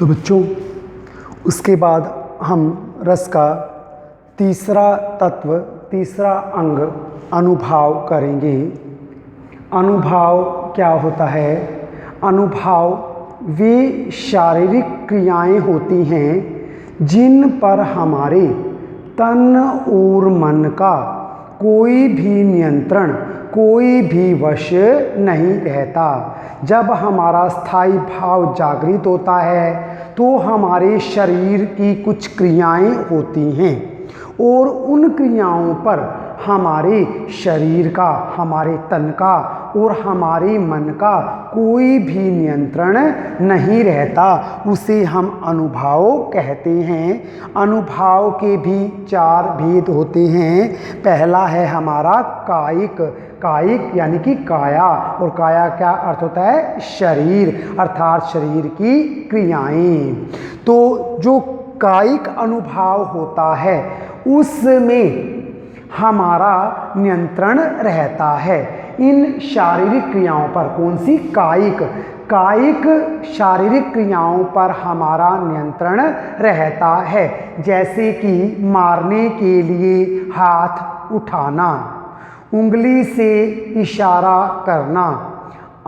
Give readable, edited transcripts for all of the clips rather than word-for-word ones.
तो बच्चों, उसके बाद हम रस का तीसरा तत्व, तीसरा अंग अनुभाव करेंगे। अनुभाव क्या होता है? अनुभाव वे शारीरिक क्रियाएं होती हैं जिन पर हमारे तन और मन का कोई भी नियंत्रण, कोई भी वश नहीं रहता। जब हमारा स्थायी भाव जागृत होता है तो हमारे शरीर की कुछ क्रियाएं होती हैं और उन क्रियाओं पर हमारे शरीर का, हमारे तन का और हमारे मन का कोई भी नियंत्रण नहीं रहता। उसे हम अनुभाव कहते हैं। अनुभाव के भी चार भेद होते हैं। पहला है हमारा कायिक। कायिक यानी कि काया, और काया क्या अर्थ होता है? शरीर, अर्थात शरीर की क्रियाएं। तो जो कायिक अनुभाव होता है उसमें हमारा नियंत्रण रहता है इन शारीरिक क्रियाओं पर। कौन सी? कायिक। कायिक शारीरिक क्रियाओं पर हमारा नियंत्रण रहता है, जैसे कि मारने के लिए हाथ उठाना, उंगली से इशारा करना,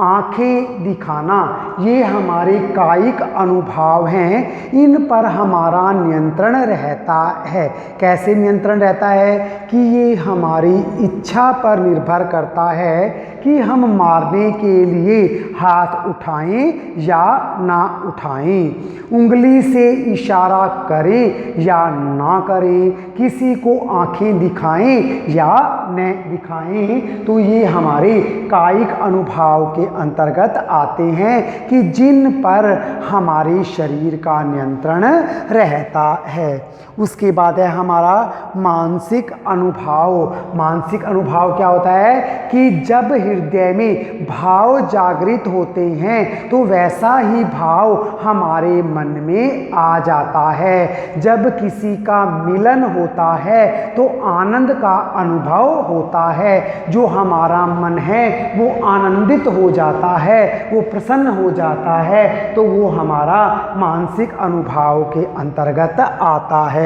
आंखें दिखाना, ये हमारे कायिक अनुभाव हैं। इन पर हमारा नियंत्रण रहता है। कैसे नियंत्रण रहता है? कि ये हमारी इच्छा पर निर्भर करता है कि हम मारने के लिए हाथ उठाएं या ना उठाएं, उंगली से इशारा करें या ना करें, किसी को आंखें दिखाएं या न दिखाएं। तो ये हमारे कायिक अनुभाव के अंतर्गत आते हैं कि जिन पर हमारे शरीर का नियंत्रण रहता है। उसके बाद है हमारा मानसिक अनुभाव। मानसिक अनुभाव क्या होता है? कि जब हृदय में भाव जागृत होते हैं तो वैसा ही भाव हमारे मन में आ जाता है। जब किसी का मिलन होता है तो आनंद का अनुभव होता है। जो हमारा मन है वो आनंदित हो जाता है, वो प्रसन्न हो जाता है, तो वो हमारा मानसिक अनुभाव के अंतर्गत आता है।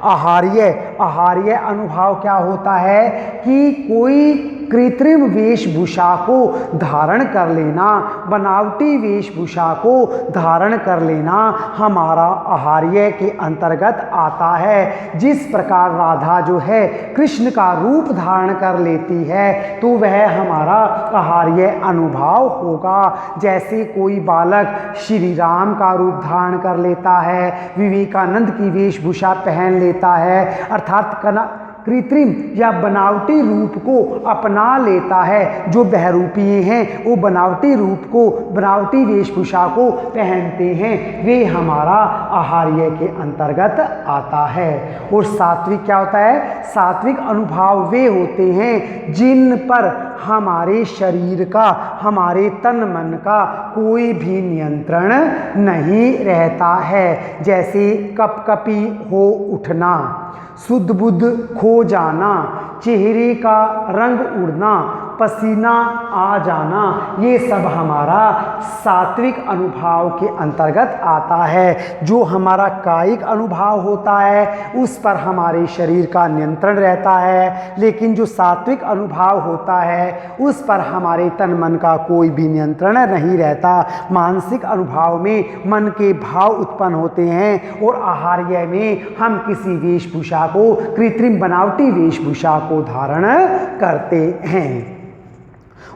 आहार्य। आहार्य अनुभाव क्या होता है? कि कोई कृत्रिम वेशभूषा को धारण कर लेना, बनावटी वेशभूषा को धारण कर लेना हमारा आहार्य के अंतर्गत आता है। जिस प्रकार राधा जो है कृष्ण का रूप धारण कर लेती है तो वह हमारा आहार्य अनुभाव होगा। जैसे कोई बालक श्री राम का रूप धारण कर लेता है, विवेकानंद की वेशभूषा पहन लेता है, अर्थात कृत्रिम या बनावटी रूप को अपना लेता है। जो बहरूपीय हैं वो बनावटी रूप को, बनावटी वेशभूषा को पहनते हैं, वे हमारा आहार्य के अंतर्गत आता है। और सात्विक क्या होता है? सात्विक अनुभाव वे होते हैं जिन पर हमारे शरीर का, हमारे तन मन का कोई भी नियंत्रण नहीं रहता है। जैसे कपकपी हो उठना, शुद्ध बुद्ध खो जाना, चेहरे का रंग उड़ना, पसीना आ जाना, ये सब हमारा सात्विक अनुभाव के अंतर्गत आता है। जो हमारा कायिक अनुभाव होता है उस पर हमारे शरीर का नियंत्रण रहता है, लेकिन जो सात्विक अनुभाव होता है उस पर हमारे तन मन का कोई भी नियंत्रण नहीं रहता। मानसिक अनुभाव में मन के भाव उत्पन्न होते हैं और आहार्य में हम किसी वेशभूषा को, कृत्रिम बनावटी वेशभूषा को धारण करते हैं।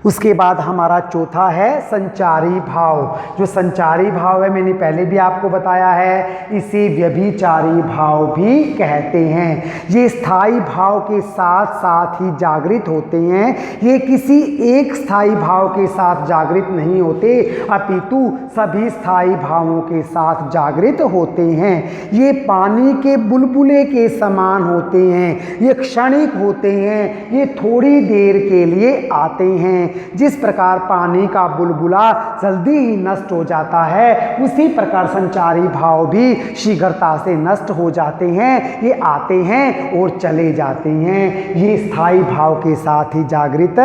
उसके बाद हमारा चौथा है संचारी भाव। जो संचारी भाव है मैंने पहले भी आपको बताया है, इसे व्यभिचारी भाव भी कहते हैं। ये स्थायी भाव के साथ साथ ही जागृत होते हैं। ये किसी एक स्थायी भाव के साथ जागृत नहीं होते, अपितु सभी स्थायी भावों के साथ जागृत होते हैं। ये पानी के बुलबुले के समान होते हैं, ये क्षणिक होते हैं, ये थोड़ी देर के लिए आते हैं हैं। जिस प्रकार पानी का बुलबुला जल्दी ही नष्ट हो जाता है, उसी प्रकार संचारी भाव भी शीघ्रता से नष्ट हो जाते हैं। ये आते हैं और चले जाते हैं। ये स्थायी भाव के साथ ही जागृत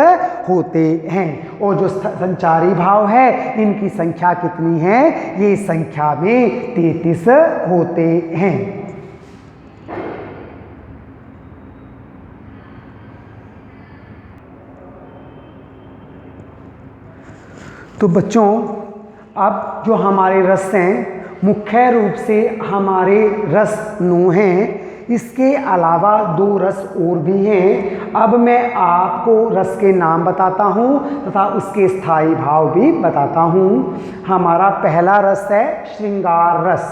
होते हैं। और जो संचारी भाव है, इनकी संख्या कितनी है? ये संख्या में 33 होते हैं। तो बच्चों, अब जो हमारे रस हैं, मुख्य रूप से हमारे रस 9 हैं। इसके अलावा 2 रस और भी हैं। अब मैं आपको रस के नाम बताता हूँ तथा उसके स्थायी भाव भी बताता हूँ। हमारा पहला रस है श्रृंगार रस,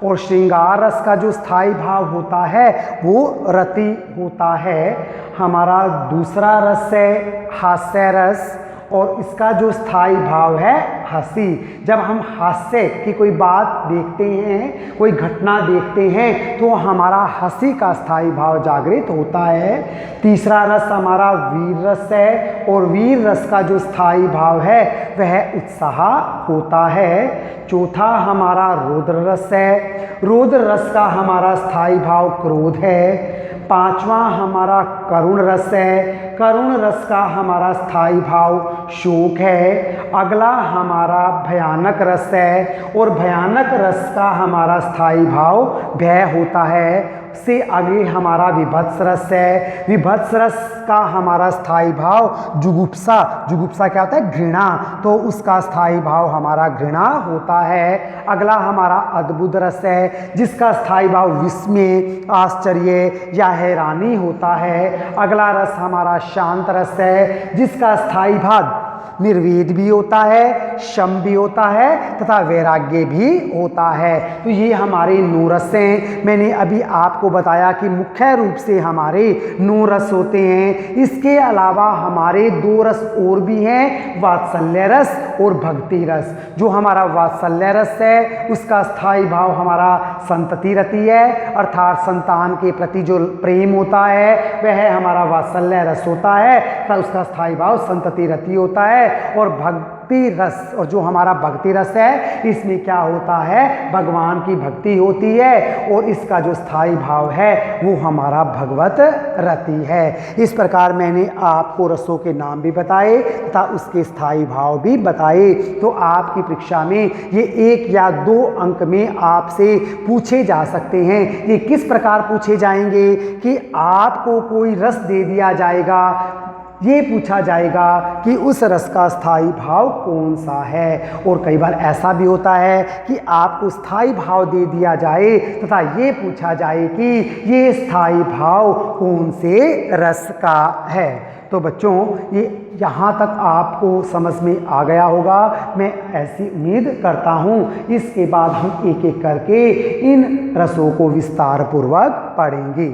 और श्रृंगार रस का जो स्थायी भाव होता है वो रति होता है। हमारा दूसरा रस है हास्य रस, और इसका जो स्थायी भाव है हंसी। जब हम हास्य की कोई बात देखते हैं, कोई घटना देखते हैं, तो हमारा हंसी का स्थायी भाव जागृत होता है। तीसरा रस हमारा वीर रस है, और वीर रस का जो स्थायी भाव है वह उत्साह होता है। चौथा हमारा रौद्र रस है। रौद्र रस का हमारा स्थायी भाव क्रोध है। पांचवा हमारा करुण रस है। करुण रस का हमारा स्थायी भाव शोक है। अगला हमारा भयानक रस है, और भयानक रस का हमारा स्थायी भाव भय होता है। से आगे हमारा विभत्स रस है। विभत्स रस का हमारा स्थायी भाव जुगुप्सा। जुगुप्सा क्या होता है? घृणा। तो उसका स्थायी भाव हमारा घृणा होता है। अगला हमारा अद्भुत रस है, जिसका स्थायी भाव विस्मय, आश्चर्य या हैरानी होता है। अगला रस हमारा शांत रस है, जिसका स्थायी भाव निर्वेद भी होता है, शम भी होता है तथा वैराग्य भी होता है। तो ये हमारे 9 रस हैं। मैंने अभी आपको बताया कि मुख्य रूप से हमारे 9 रस होते हैं। इसके अलावा हमारे 2 रस और भी हैं, वात्सल्य रस और भक्ति रस। जो हमारा वात्सल्य रस है, उसका स्थायी भाव हमारा संतति रति है, अर्थात संतान के प्रति जो प्रेम होता है वह हमारा वात्सल्य रस होता है, तथा उसका स्थायी भाव संतति रति होता है। और भक्ति रस, और जो हमारा भक्ति रस है, इसमें क्या होता है? भगवान की भक्ति होती है, और इसका जो स्थायी भाव है वो हमारा भगवत रति है। इस प्रकार मैंने आपको रसों के नाम भी बताए तथा उसके स्थायी भाव भी बताए। तो आपकी परीक्षा में ये 1 या 2 अंक में आपसे पूछे जा सकते हैं। ये किस प्रकार पूछे जाएंगे कि आपको कोई रस दे दिया जाएगा, ये पूछा जाएगा कि उस रस का स्थायी भाव कौन सा है। और कई बार ऐसा भी होता है कि आपको स्थायी भाव दे दिया जाए तथा ये पूछा जाए कि ये स्थायी भाव कौन से रस का है। तो बच्चों, ये यहाँ तक आपको समझ में आ गया होगा, मैं ऐसी उम्मीद करता हूँ। इसके बाद हम एक एक करके इन रसों को विस्तार पूर्वक पढ़ेंगे।